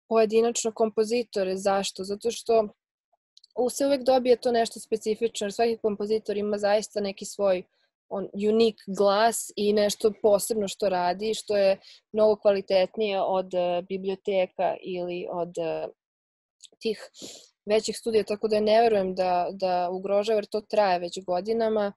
pojedinačno kompozitore. Zašto? Zato što se uvek dobije to nešto specifično. Svaki kompozitor ima zaista neki svoj unique glas i nešto posebno što radi, što je mnogo kvalitetnije od biblioteka ili od tih većih studija, tako da ne verujem da ugrožava, jer to traje već godinama.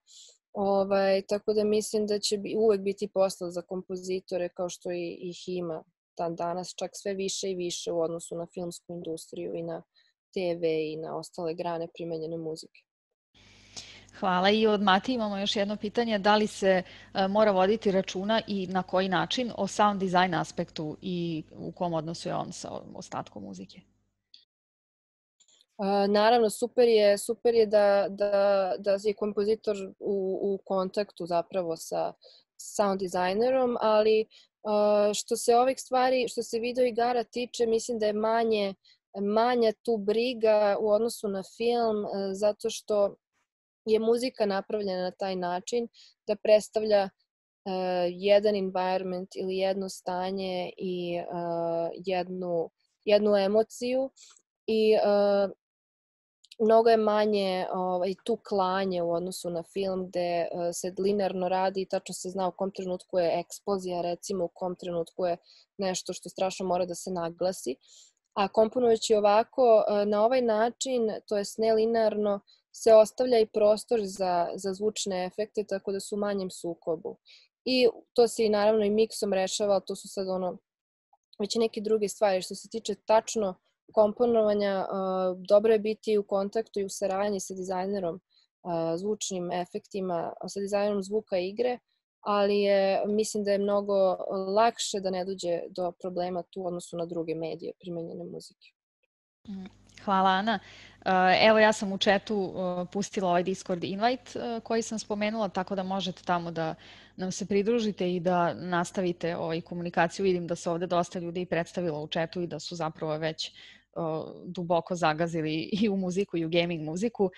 Tako da mislim da će uvek biti posla za kompozitore kao što ih ima danas, čak sve više i više u odnosu na filmsku industriju i na TV i na ostale grane primenjene muzike. Hvala. I od Mati imamo još jedno pitanje. Da li se mora voditi računa i na koji način o sound design aspektu i u kom odnosu je on sa ostatkom muzike? Naravno, super je da je kompozitor u kontaktu zapravo sa sound dizajnerom, ali što se ovih stvari, što se video igara tiče, mislim da je manja tu briga u odnosu na film, zato što je muzika napravljena na taj način da predstavlja jedan environment ili jedno stanje i jednu emociju i mnogo je manje tu klanje u odnosu na film gde se linearno radi i tačno se zna u kom trenutku je eksplozija, recimo u kom trenutku je nešto što strašno mora da se naglasi. A komponujući ovako, na ovaj način, to jest nelinearno, se ostavlja i prostor za zvučne efekte, tako da su u manjem sukobu. I to se i naravno i miksom rešava, to su sad već neke druge stvari. Što se tiče tačno komponovanja, dobro je biti u kontaktu i u saradnji sa dizajnerom zvučnim efektima, sa dizajnerom zvuka igre, ali mislim da je mnogo lakše da ne dođe do problema tu u odnosu na druge medije primenjene muzike. Hvala, Ana. Evo, ja sam u chatu pustila ovaj Discord invite koji sam spomenula, tako da možete tamo da nam se pridružite i da nastavite komunikaciju. Vidim da se ovde dosta ljudi predstavilo u chatu i da su zapravo već duboko zagazili i u muziku i u gaming muziku.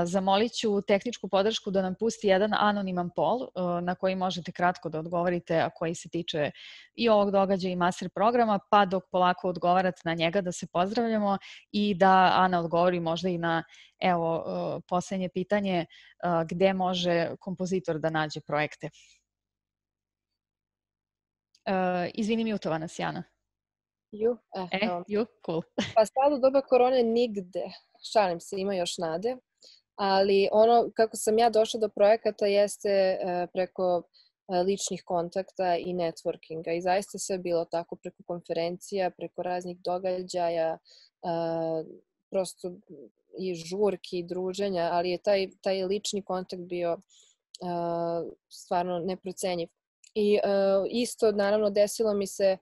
Zamolit ću tehničku podršku da nam pusti jedan anoniman poll na koji možete kratko da odgovorite, a koji se tiče i ovog događaja i master programa, pa dok polako odgovarate na njega da se pozdravljamo i da Ana odgovori možda i na poslednje pitanje gde može kompozitor da nađe projekte. Izvini, mutovana si, Ana. Cool. Pa sad u doba korone nigde, šalim se, ima još nade, ali kako sam ja došla do projekata jeste preko ličnih kontakta i networkinga. I zaista sve bilo tako preko konferencija, preko raznih događaja, prosto i žurki i druženja, ali je taj lični kontakt bio stvarno neprocenjiv. I isto, naravno, desilo mi se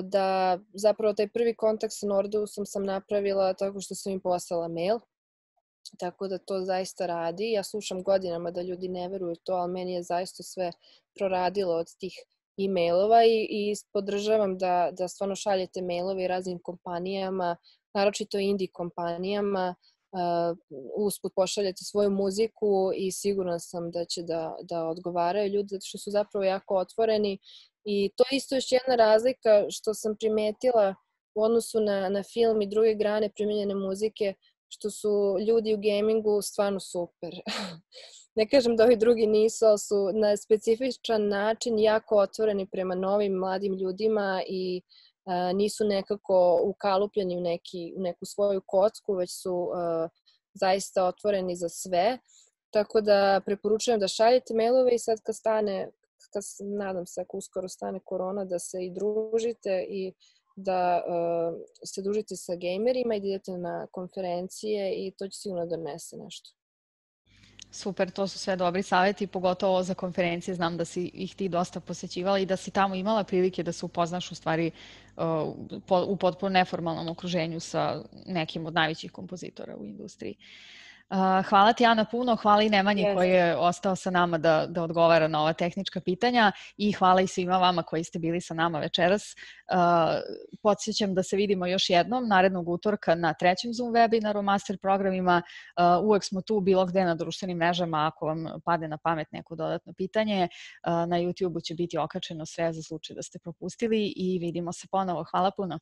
da zapravo taj prvi kontakt sa Nordeusom sam napravila tako što sam im poslala mail. Tako da to zaista radi. Ja slušam godinama da ljudi ne veruju to, ali meni je zaista sve proradilo od tih e-mailova i podržavam da stvarno šaljete mailove raznim kompanijama, naročito indie kompanijama, usput pošaljete svoju muziku i sigurna sam da će da odgovaraju ljudi, zato što su zapravo jako otvoreni. I to isto još jedna razlika što sam primetila u odnosu na film i druge grane primijenjene muzike, što su ljudi u gamingu stvarno super. Ne kažem da ovi drugi nisu, ali su na specifičan način jako otvoreni prema novim mladim ljudima i nisu nekako ukalupljeni u neku svoju kocku, već su zaista otvoreni za sve. Tako da preporučujem da šaljete mailove i sad nadam se ako uskoro stane korona, da se i družite i da se družite sa gamerima i da idete na konferencije i to će sigurno donese nešto. Super, to su sve dobri savjeti, pogotovo za konferencije. Znam da si ih ti dosta posećivala i da si tamo imala prilike da se upoznaš u stvari u potpuno neformalnom okruženju sa nekim od najvećih kompozitora u industriji. Hvala ti, Ana, puno. Hvala i Nemanji koji je ostao sa nama da odgovara na ova tehnička pitanja i hvala i svima vama koji ste bili sa nama večeras. Podsjećam da se vidimo još jednom narednog utorka na 3. Zoom webinaru o master programima. Uvek smo tu bilo gde na društvenim mrežama ako vam padne na pamet neko dodatno pitanje. Na YouTube-u će biti okačeno sve za slučaj da ste propustili i vidimo se ponovo. Hvala puno.